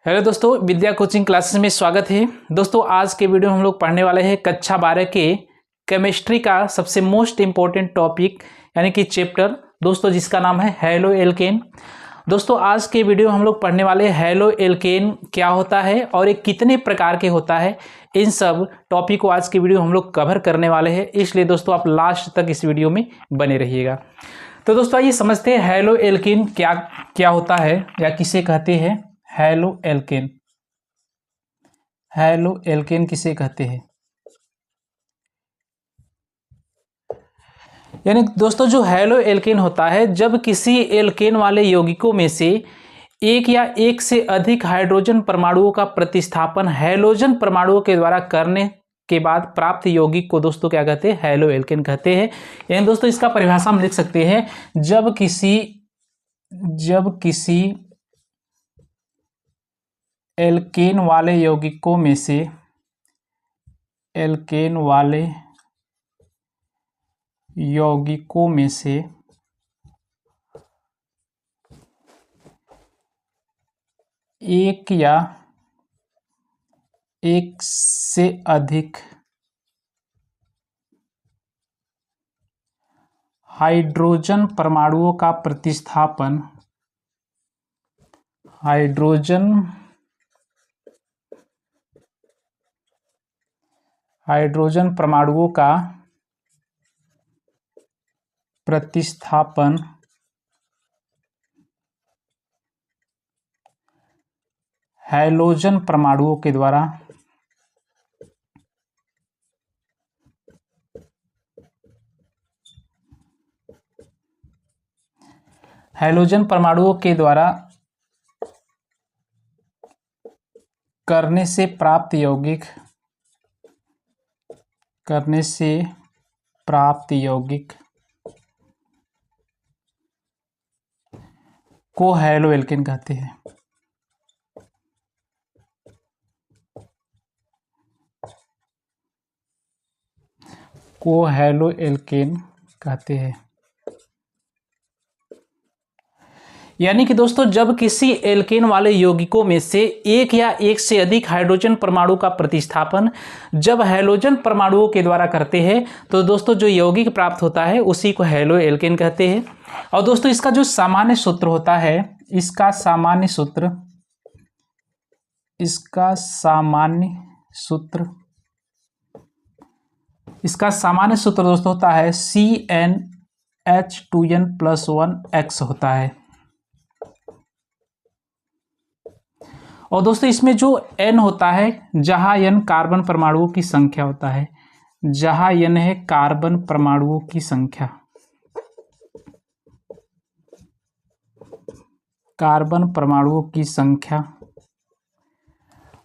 Hello दोस्तों, विद्या coaching classes में स्वागत है। दोस्तों आज के वीडियो में हम लोग पढ़ने वाले हैं कक्षा 12 के केमिस्ट्री का सबसे मोस्ट इम्पोर्टेंट टॉपिक यानी कि चैप्टर दोस्तों जिसका नाम है हैलो एल्केन। दोस्तों आज के वीडियो में हम लोग पढ़ने वाले हैं हैलो एल्केन क्या होता है और ये कितने प्रकार के होता है। इन सब टॉपिक को आज के वीडियो हम लोग कवर करने वाले हैं, इसलिए दोस्तों आप लास्ट तक इस वीडियो में बने रहिएगा। तो दोस्तों आइए समझते हैं हैलो एल्केन क्या क्या होता है या किसे कहते हैं। हैलो एल्केन, हैलो एल्केन किसे कहते हैं? यानी दोस्तों जो हैलो एल्केन होता है, जब किसी एल्केन वाले यौगिकों में से एक या एक से अधिक हाइड्रोजन परमाणुओं का प्रतिस्थापन हैलोजन परमाणुओं के द्वारा करने के बाद प्राप्त यौगिक को दोस्तों क्या कहते हैं? हैलो एल्केन कहते हैं। यानी दोस्तों इसका परिभाषा हम लिख सकते हैं, जब किसी एल्केन वाले यौगिकों में से एक या एक से अधिक हाइड्रोजन परमाणुओं का प्रतिस्थापन हाइड्रोजन परमाणुओं का प्रतिस्थापन हैलोजन परमाणुओं के द्वारा करने से प्राप्त यौगिक को हैलो एल्केन कहते हैं। यानी कि दोस्तों जब किसी एल्केन वाले यौगिकों में से एक या एक से अधिक हाइड्रोजन परमाणु का प्रतिस्थापन जब हैलोजन परमाणुओं के द्वारा करते हैं तो दोस्तों जो यौगिक प्राप्त होता है उसी को हैलो एल्केन कहते हैं। और दोस्तों इसका जो सामान्य सूत्र होता है, इसका सामान्य सूत्र दोस्तों होता है CnH2n+1x होता है। और दोस्तों इसमें जो n होता है, जहां n कार्बन परमाणुओं की संख्या होता है, जहां n है कार्बन परमाणुओं की संख्या,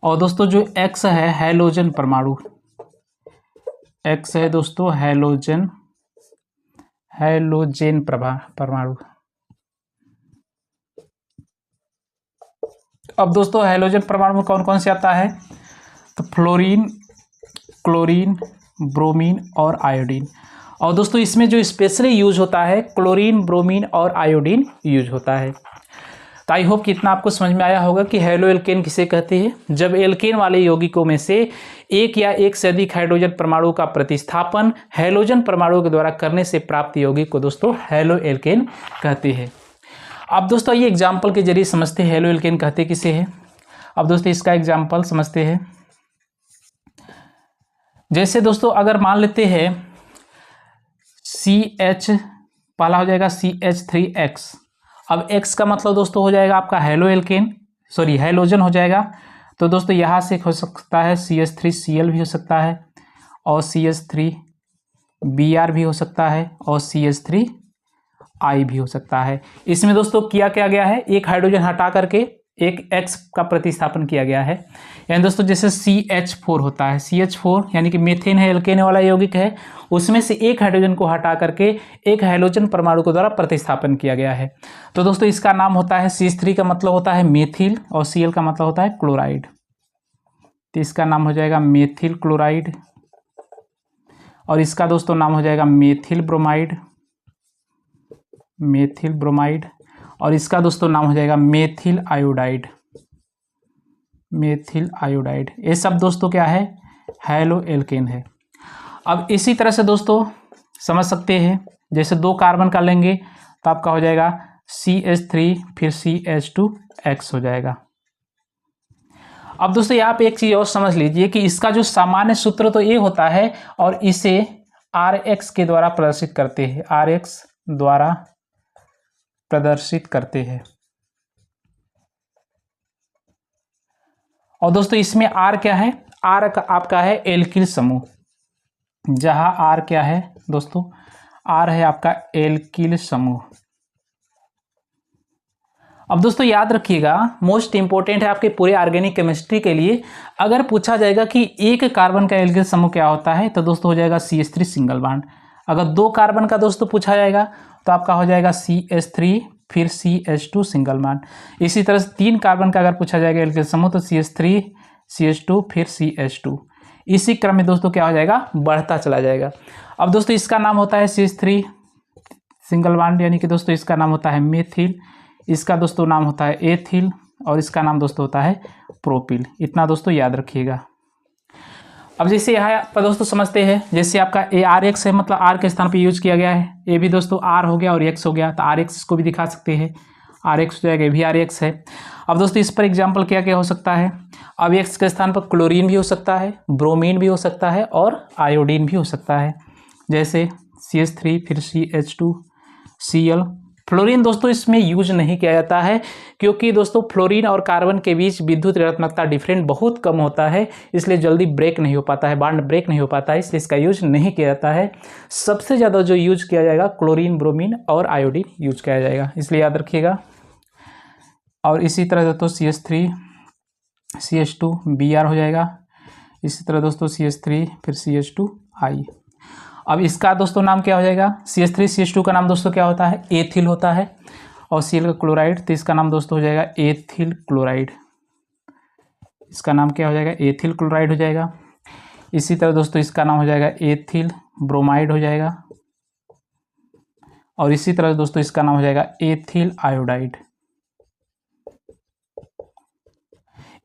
और दोस्तों जो x है हैलोजन परमाणु, x है दोस्तों हैलोजन परमाणु। अब दोस्तों हैलोजन परमाणु में कौन कौन से आता है? तो फ्लोरीन, क्लोरीन, ब्रोमीन और आयोडीन। और दोस्तों इसमें जो स्पेशली यूज होता है क्लोरीन, ब्रोमीन और आयोडीन यूज होता है। तो आई होप कि इतना आपको समझ में आया होगा कि हैलो एल्केन किसे कहते हैं। जब एल्केन वाले यौगिकों में से एक या एक से अधिक हाइड्रोजन परमाणु का प्रतिस्थापन हैलोजन परमाणुओं के द्वारा करने से प्राप्त यौगिक को दोस्तों हैलो एल्केन कहते हैं। अब दोस्तों ये एग्जाम्पल के जरिए समझते हैं हैलो एल्केन कहते किसे हैं। अब दोस्तों इसका एग्जाम्पल समझते हैं। जैसे दोस्तों अगर मान लेते हैं CH, पहला हो जाएगा CH3X। अब X का मतलब दोस्तों हो जाएगा आपका हैलोजन हो जाएगा। तो दोस्तों यहाँ से हो सकता है CH3Cl भी हो सकता है, और CH3Br भी हो सकता है, और CH3I भी हो सकता है। इसमें दोस्तों किया क्या गया है, एक हाइड्रोजन हटा करके एक X का प्रतिस्थापन किया गया है। यानी दोस्तों जैसे CH4 होता है, CH4 यानी कि मीथेन है, एल्केन वाला यौगिक है, उसमें से एक हाइड्रोजन को हटा करके एक हैलोजन परमाणु के द्वारा प्रतिस्थापन किया गया है। तो दोस्तों इसका नाम होता है CH3 का मतलब होता है मेथिल, और Cl का मतलब होता है क्लोराइड। तो इसका नाम हो जाएगा मेथिल क्लोराइड, और इसका दोस्तों नाम हो जाएगा मेथिल ब्रोमाइड, और इसका दोस्तों नाम हो जाएगा मेथिल आयोडाइड। Methyl iodide. ये सब दोस्तों क्या है, हैलो एल्केन है। अब इसी तरह से दोस्तों समझ सकते हैं, जैसे 2 कार्बन का लेंगे तो आपका हो जाएगा CH3 फिर CH2X हो जाएगा। अब दोस्तों यहाँ पे एक चीज़ और समझ लीजिए कि इसका जो सामान्य सूत्र तो ये होता है और इसे RX के द्वारा प्रदर्शित करते हैं, RX द्वारा प्रदर्शित करते हैं। और दोस्तों इसमें R क्या है, R आपका है एल्किल समूह, जहां R क्या है दोस्तों, R है आपका एल्किल समूह। अब दोस्तों याद रखिएगा, मोस्ट इंपॉर्टेंट है आपके पूरे ऑर्गेनिक केमिस्ट्री के लिए, अगर पूछा जाएगा कि एक कार्बन का एल्किल समूह क्या होता है तो दोस्तों हो जाएगा CH3 सिंगल बॉन्ड। अगर 2 कार्बन का दोस्तों पूछा जाएगा तो आपका हो जाएगा CH3 फिर CH2 सिंगल बॉन्ड। इसी तरह से 3 कार्बन का अगर पूछा जाएगा एल्किल समूह तो CH3 CH2 फिर CH2। इसी क्रम में दोस्तों क्या हो जाएगा, बढ़ता चला जाएगा। अब दोस्तों इसका नाम होता है CH3 सिंगल बॉन्ड, यानी कि दोस्तों इसका नाम होता है मेथिल, इसका दोस्तों नाम होता है एथिल और इसका नाम दोस्तों होता है प्रोपिल। इतना दोस्तों याद रखिएगा। अब जैसे यहाँ पर दोस्तों समझते हैं, जैसे आपका ARX है, मतलब R के स्थान पे यूज किया गया है, ये भी दोस्तों R हो गया और X हो गया, तो RX इसको भी दिखा सकते हैं, RX हो जाएगा, ये भी RX है। अब दोस्तों इस पर एग्जाम्पल क्या क्या हो सकता है, अब X के स्थान पर क्लोरीन भी हो सकता है, ब्रोमीन भी हो सकता है और आयोडीन भी हो सकता है, जैसे CH3 फिर CH2Cl। फ्लोरीन दोस्तों इसमें यूज नहीं किया जाता है, क्योंकि दोस्तों फ्लोरीन और कार्बन के बीच विद्युत ऋणात्मकता डिफरेंट बहुत कम होता है, इसलिए जल्दी ब्रेक नहीं हो पाता है, बॉन्ड ब्रेक नहीं हो पाता है, इसलिए इसका यूज नहीं किया जाता है। सबसे ज़्यादा जो यूज किया जाएगा क्लोरीन, ब्रोमीन और आयोडीन यूज किया जाएगा, इसलिए याद रखिएगा। और इसी तरह दोस्तों CH3 CH2 Br हो जाएगा, इसी तरह दोस्तों CH3 फिर CH2I। अब इसका दोस्तों नाम क्या हो जाएगा, CH3 CH2 का नाम दोस्तों क्या होता है, एथिल होता है, और Cl का क्लोराइड, तो इसका नाम दोस्तों हो जाएगा एथिल क्लोराइड, इसका नाम क्या हो जाएगा, एथिल क्लोराइड हो जाएगा। इसी तरह दोस्तों इसका नाम हो जाएगा एथिल ब्रोमाइड हो जाएगा, और इसी तरह दोस्तों इसका नाम हो जाएगा एथिल आयोडाइड।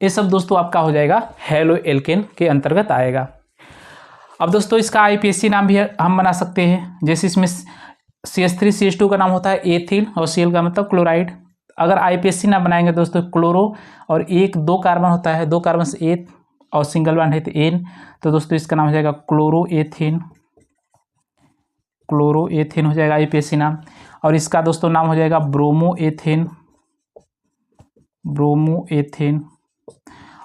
ये सब दोस्तों आपका हो जाएगा हैलो एल्केन के अंतर्गत आएगा। अब दोस्तों इसका IPSC नाम भी हम बना सकते हैं, जैसे इसमें CH3 CH2 का नाम होता है एथिल और Cl का मतलब क्लोराइड। अगर IPSC नाम बनाएंगे दोस्तों क्लोरो और 1-2 कार्बन होता है, 2 कार्बन से एथ और सिंगल बॉन्ड है तो एन, तो दोस्तों इसका नाम हो जाएगा क्लोरोएथेन, क्लोरोएथेन हो जाएगा IPSC नाम। और इसका दोस्तों नाम हो जाएगा ब्रोमोएथेन, ब्रोमोएथेन।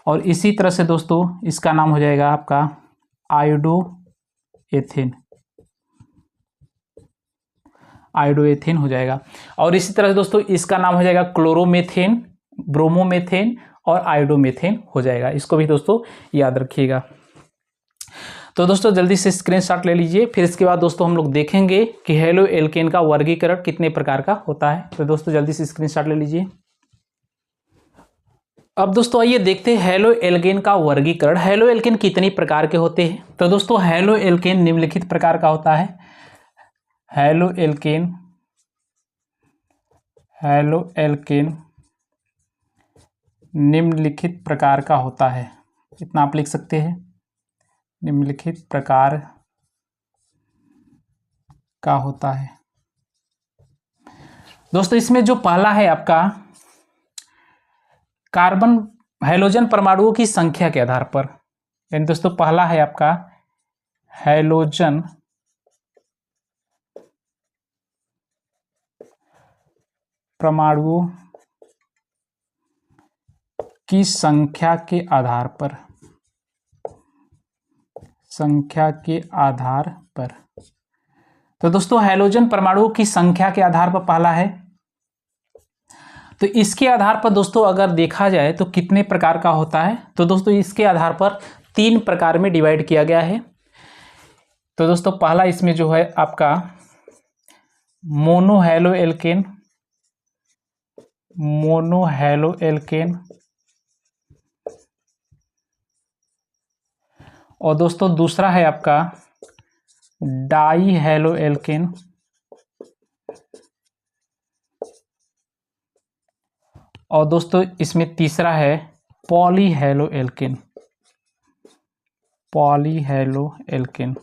और इसी तरह से दोस्तों इसका नाम हो जाएगा आपका आयोडोएथेन, आयोडोएथेन हो जाएगा। और इसी तरह से दोस्तों इसका नाम हो जाएगा क्लोरोमेथेन, ब्रोमोमेथेन और आयोडोमेथेन हो जाएगा। इसको भी दोस्तों याद रखिएगा। तो दोस्तों जल्दी से स्क्रीनशॉट ले लीजिए, फिर इसके बाद दोस्तों हम लोग देखेंगे कि हैलो एल्केन का वर्गीकरण कितने प्रकार का होता है। तो दोस्तों जल्दी से स्क्रीनशॉट ले लीजिए। अब दोस्तों आइए देखते हैं हैलो एल्केन का वर्गीकरण। हैलो एल्केन कितनी प्रकार के होते हैं। तो दोस्तों हैलो एल्केन निम्नलिखित प्रकार का होता है। हैलो एल्केन, हैलो एल्केन निम्नलिखित प्रकार का होता है, इतना आप लिख सकते हैं, निम्नलिखित प्रकार का होता है। दोस्तों इसमें जो पहला है आपका कार्बन हैलोजन परमाणुओं की संख्या के आधार पर, यानी दोस्तों पहला है आपका हैलोजन परमाणुओं की संख्या के आधार पर, संख्या के आधार पर। तो दोस्तों हैलोजन परमाणुओं की संख्या के आधार पर पहला है। तो इसके आधार पर दोस्तों अगर देखा जाए तो कितने प्रकार का होता है, तो दोस्तों इसके आधार पर 3 प्रकार में डिवाइड किया गया है। तो दोस्तों पहला इसमें जो है आपका मोनोहैलो एल्केन, मोनोहैलो एल्केन, और दोस्तों दूसरा है आपका डाईहैलो एल्केन, और दोस्तों इसमें तीसरा है पॉलीहेलोएल्केन, पॉलीहेलोएल्केन।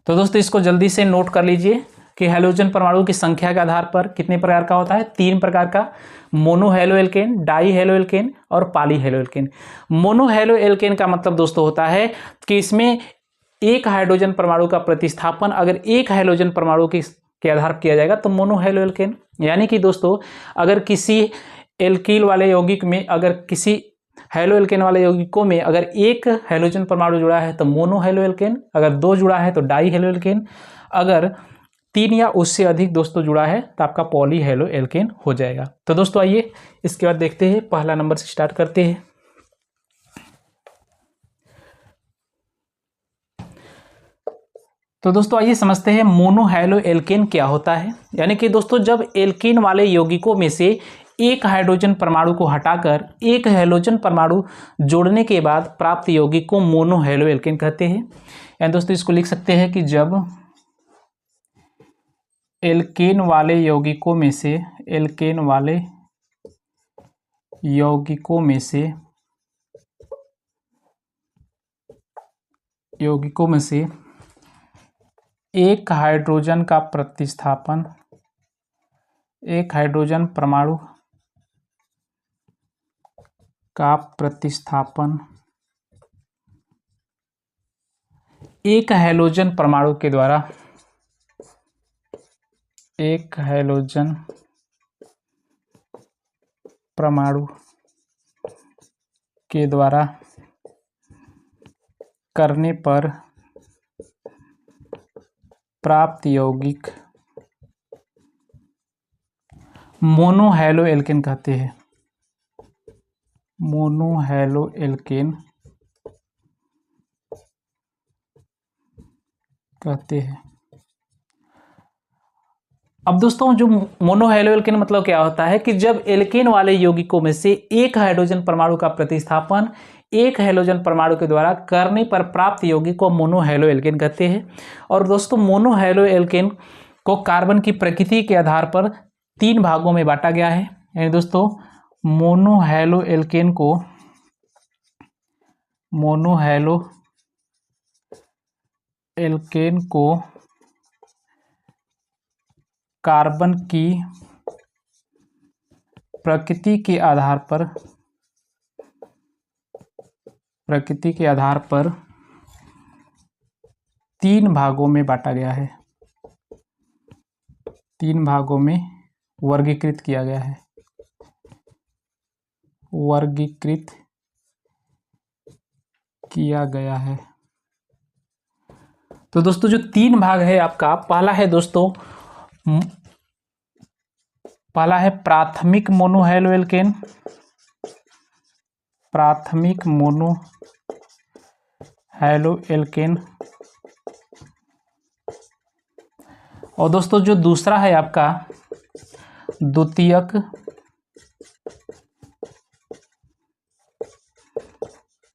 तो दोस्तों इसको जल्दी से नोट कर लीजिए कि हैलोजन परमाणु की संख्या के आधार पर कितने प्रकार का होता है, 3 प्रकार का, मोनोहेलोएल्केन, डाईहेलोएल्केन और पॉलीहेलोएल्केन। मोनोहेलोएल्केन का मतलब दोस्तों होता है कि इसमें एक हाइड्रोजन परमाणु का प्रतिस्थापन अगर एक हाइड्रोजन परमाणु के आधार पर किया जाएगा तो मोनोहेलोएल्केन। यानी कि दोस्तों अगर किसी एल्कील वाले यौगिक में, अगर किसी हेलोएल्केन वाले यौगिकों में अगर एक हेलोजन परमाणु जुड़ा है तो मोनोहेलोएल्केन, अगर 2 जुड़ा है तो डाईहेलोएल्केन, अगर 3 या उससे अधिक दोस्तों जुड़ा है तो आपका पॉलीहेलोएल्केन हो जाएगा। तो दोस्तों आइए इसके बाद देखते हैं, पहला नंबर से स्टार्ट करते हैं। तो दोस्तों आइए समझते हैं मोनोहेलोएल्केन क्या होता है। यानी कि दोस्तों जब एल्केन वाले यौगिकों में से एक हाइड्रोजन परमाणु को हटाकर एक हेलोजन परमाणु जोड़ने के बाद प्राप्त यौगिक को मोनोहेलोएल्केन कहते हैं। यानी दोस्तों इसको लिख सकते हैं कि जब एल्केन वाले यौगिकों में से, एल्केन वाले यौगिकों में से एक हाइड्रोजन का प्रतिस्थापन, एक हाइड्रोजन परमाणु का प्रतिस्थापन एक हेलोजन परमाणु के द्वारा, एक हेलोजन परमाणु के द्वारा करने पर प्राप्त यौगिक मोनोहेलोएल्केन कहते हैं, मोनोहेलोएल्केन कहते हैं। अब दोस्तों जो मोनोहेलोएल्केन मतलब क्या होता है कि जब एल्केन वाले यौगिकों में से एक हाइड्रोजन परमाणु का प्रतिस्थापन एक हेलोजन परमाणु के द्वारा करने पर प्राप्त यौगिक को मोनोहेलोएल्केन कहते हैं। और दोस्तों मोनोहेलोएल्केन को कार्बन की प्रकृति के आधार पर 3 भागों में बांटा गया है। यानी दोस्तों मोनोहेलोएल्केन को कार्बन की प्रकृति के आधार पर 3 भागों में बांटा गया है, 3 भागों में वर्गीकृत किया गया है, वर्गीकृत किया गया है। तो दोस्तों जो 3 भाग है आपका, पहला है दोस्तों, पहला है प्राथमिक मोनोहेलोएल्केन, प्राथमिक मोनोहेलोएल्केन। और दोस्तों जो दूसरा है आपका द्वितीयक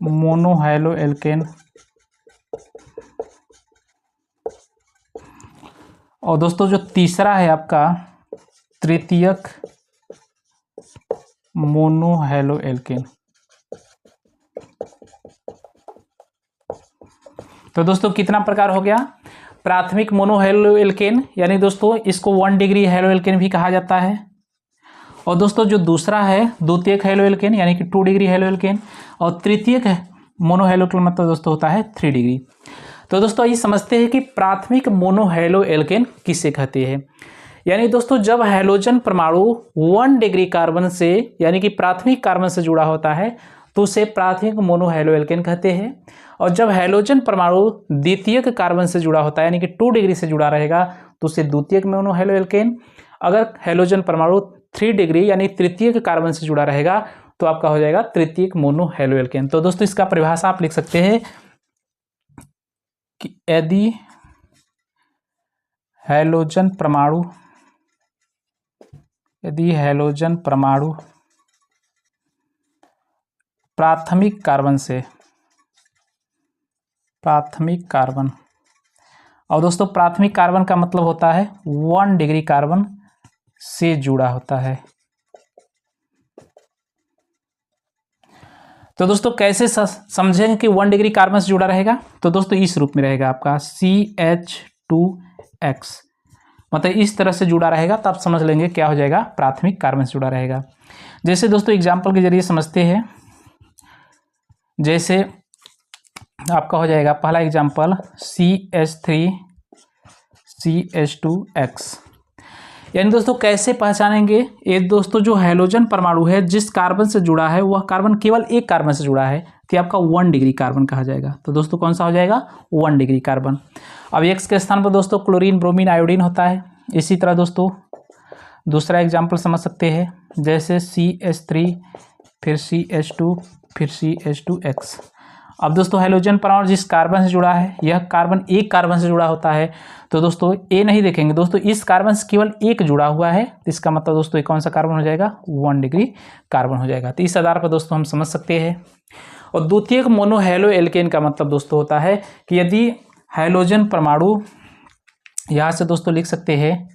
मोनोहेलोएल्केन। और दोस्तों जो तीसरा है आपका तृतीयक मोनोहेलोएल्केन। तो दोस्तों कितना प्रकार हो गया, प्राथमिक मोनोहेलोएल्केन, यानी दोस्तों इसको 1 डिग्री हेलोएल्केन भी कहा जाता है। और दोस्तों जो दूसरा है द्वितीयक हेलोएल्केन यानी कि 2 डिग्री हेलोएल्केन, और तृतीयक मोनोहेलोएल्केन मतलब दोस्तों होता है 3 डिग्री। तो दोस्तों ये समझते हैं कि प्राथमिक मोनोहेलोएल्केन किसे कहते हैं। यानी दोस्तों जब हेलोजन परमाणु 1 डिग्री कार्बन से यानी कि प्राथमिक कार्बन से जुड़ा होता है तो उसे प्राथमिक मोनोहेलोएल्केन कहते हैं। और जब हेलोजन परमाणु द्वितीयक कार्बन से जुड़ा होता है यानी कि 2 डिग्री से जुड़ा रहेगा तो उसे द्वितीयक मोनोहेलोएल्केन। अगर हेलोजन परमाणु 3 डिग्री यानी तृतीयक कार्बन से जुड़ा रहेगा तो आपका हो जाएगा तृतीयक मोनोहेलोएल्केन। तो दोस्तों इसका परिभाषा आप लिख सकते हैं कि यदि हेलोजन परमाणु प्राथमिक कार्बन, और दोस्तों प्राथमिक कार्बन का मतलब होता है 1 डिग्री कार्बन से जुड़ा होता है, तो दोस्तों कैसे समझेंगे कि 1 डिग्री कार्बन से जुड़ा रहेगा? तो दोस्तों इस रूप में रहेगा आपका CH2X, मतलब इस तरह से जुड़ा रहेगा, तो आप समझ लेंगे क्या हो जाएगा, प्राथमिक कार्बन से जुड़ा रहेगा। जैसे दोस्तों एग्जाम्पल के जरिए समझते हैं, जैसे आपका हो जाएगा पहला एग्जाम्पल CH3CH2X। यानी दोस्तों कैसे पहचानेंगे? ये दोस्तों जो हैलोजन परमाणु है जिस कार्बन से जुड़ा है वह कार्बन केवल एक कार्बन से जुड़ा है, तो आपका 1 डिग्री कार्बन कहा जाएगा। तो दोस्तों कौन सा हो जाएगा? 1 डिग्री कार्बन। अब X के स्थान पर दोस्तों क्लोरीन, ब्रोमीन, आयोडीन होता है। इसी तरह दोस्तों दूसरा एग्जाम्पल समझ सकते हैं, जैसे CH3 फिर CH2 फिर CH2X। अब दोस्तों हैलोजन परमाणु जिस कार्बन से जुड़ा है यह कार्बन एक कार्बन से जुड़ा होता है, तो दोस्तों ए नहीं देखेंगे दोस्तों, इस कार्बन से केवल एक जुड़ा हुआ है, तो इसका मतलब दोस्तों ये कौन सा कार्बन हो जाएगा? 1 डिग्री कार्बन हो जाएगा। तो इस आधार पर दोस्तों हम समझ सकते हैं। और द्वितीयक मोनो हैलो एल्केन का मतलब दोस्तों होता है कि यदि हैलोजन परमाणु, यहाँ से दोस्तों लिख सकते हैं,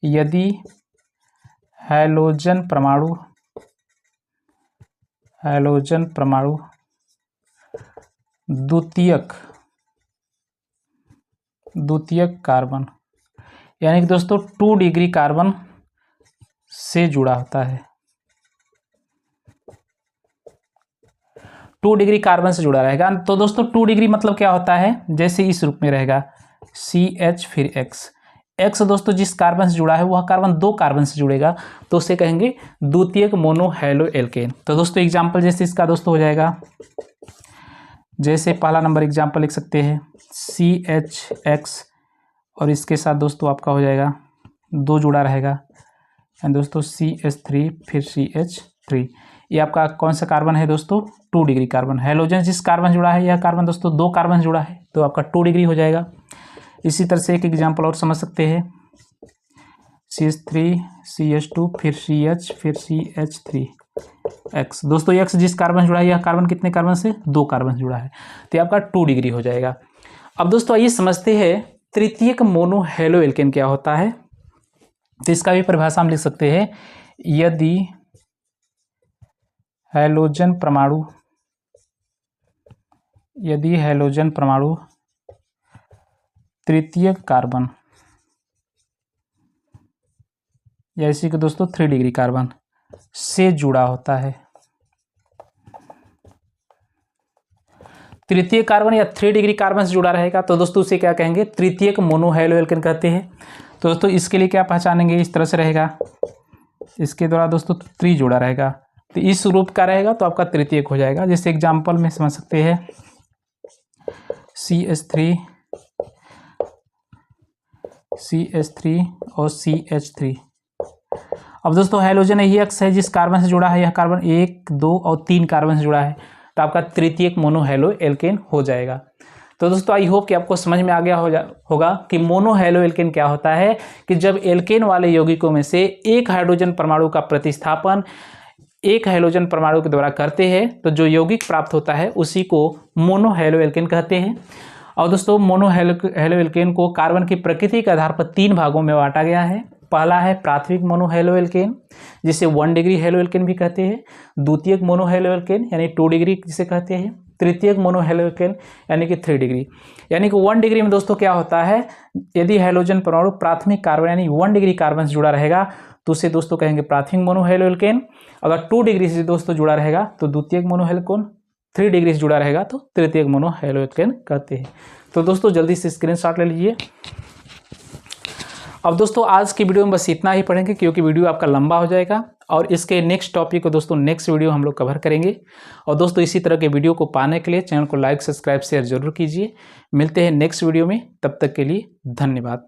यदि हैलोजन परमाणु द्वितीयक कार्बन, यानी कि दोस्तों 2 डिग्री कार्बन से जुड़ा होता है, 2 डिग्री कार्बन से जुड़ा रहेगा। तो दोस्तों 2 डिग्री मतलब क्या होता है? जैसे इस रूप में रहेगा CH फिर X दोस्तों जिस कार्बन से जुड़ा है वह कार्बन 2 कार्बन से जुड़ेगा, तो उसे कहेंगे द्वितीयक मोनो हैलो एल्केन। तो दोस्तों एग्जाम्पल जैसे इसका दोस्तों हो जाएगा, जैसे पहला नंबर एग्जाम्पल लिख सकते हैं CHX, और इसके साथ दोस्तों आपका हो जाएगा 2 जुड़ा रहेगा, एंड दोस्तों CH3 फिर CH3। ये आपका कौन सा कार्बन है दोस्तों? 2 डिग्री कार्बन। हैलोजन जिस कार्बन जुड़ा है यह कार्बन दोस्तों 2 कार्बन जुड़ा है, तो आपका 2 डिग्री हो जाएगा। इसी तरह से एक एग्जाम्पल और समझ सकते हैं, CH3 CH2 फिर CH फिर CH3X। दोस्तों X जिस कार्बन से जुड़ा है यह कार्बन कितने कार्बन से? 2 कार्बन से जुड़ा है, तो आपका 2 डिग्री हो जाएगा। अब दोस्तों आइए समझते हैं तृतीयक मोनो हैलो एल्केन क्या होता है। तो इसका भी परिभाषा हम लिख सकते हैं, यदि हैलोजन परमाणु तृतीयक कार्बन, या इसी को दोस्तों 3 डिग्री कार्बन से जुड़ा होता है, तृतीय कार्बन या 3 डिग्री कार्बन से जुड़ा रहेगा, तो दोस्तों उसे क्या कहेंगे? तृतीयक मोनो हैलो एल्केन कहते हैं। तो दोस्तों इसके लिए क्या पहचानेंगे? इस तरह से रहेगा, इसके द्वारा दोस्तों 3 जुड़ा रहेगा, तो इस रूप का रहेगा, तो आपका तृतीयक हो जाएगा। जैसे एग्जाम्पल में समझ सकते हैं CH3 और CH3। अब दोस्तों हैलोजन यही X है जिस कार्बन से जुड़ा है, यह कार्बन 1, 2 और 3 कार्बन से जुड़ा है, तो आपका तृतीयक मोनो हैलो एल्केन हो जाएगा। तो दोस्तों आई होप कि आपको समझ में आ गया होगा कि मोनो हैलो एल्केन क्या होता है, कि जब एल्केन वाले यौगिकों में से एक हाइड्रोजन परमाणु का प्रतिस्थापन एक हैलोजन परमाणु के द्वारा करते हैं, तो जो यौगिक प्राप्त होता है उसी को मोनो हैलो एल्केन कहते हैं। और दोस्तों मोनो हैलो एल्केन को कार्बन की प्रकृति के आधार पर 3 भागों में बांटा गया है। पहला है प्राथमिक मोनो हैलो एल्केन, जिसे 1 डिग्री हैलो एल्केन भी कहते हैं। द्वितीयक मोनो हैलो एल्केन यानी 2 डिग्री जिसे कहते हैं। तृतीयक मोनो हैलो एल्केन यानी कि 3 डिग्री। यानी कि 1 डिग्री में दोस्तों क्या होता है, यदि हैलोजन परमाणु प्राथमिक कार्बन यानी 1 डिग्री कार्बन से जुड़ा रहेगा तो उसे दोस्तों कहेंगे प्राथमिक मोनो हैलो एल्केन। अगर 2 डिग्री से दोस्तों जुड़ा रहेगा तो द्वितीयक मोनो हैलो एल्केन, 3 डिग्री से जुड़ा रहेगा तो तृतीयक मोनो हैलो एल्केन कहते हैं। तो दोस्तों जल्दी से स्क्रीनशॉट ले लीजिए। अब दोस्तों आज की वीडियो में बस इतना ही पढ़ेंगे, क्योंकि वीडियो आपका लंबा हो जाएगा, और इसके नेक्स्ट टॉपिक को दोस्तों नेक्स्ट वीडियो हम लोग कवर करेंगे। और दोस्तों इसी तरह के वीडियो को पाने के लिए चैनल को लाइक, सब्सक्राइब, शेयर जरूर कीजिए। मिलते हैं नेक्स्ट वीडियो में, तब तक के लिए धन्यवाद।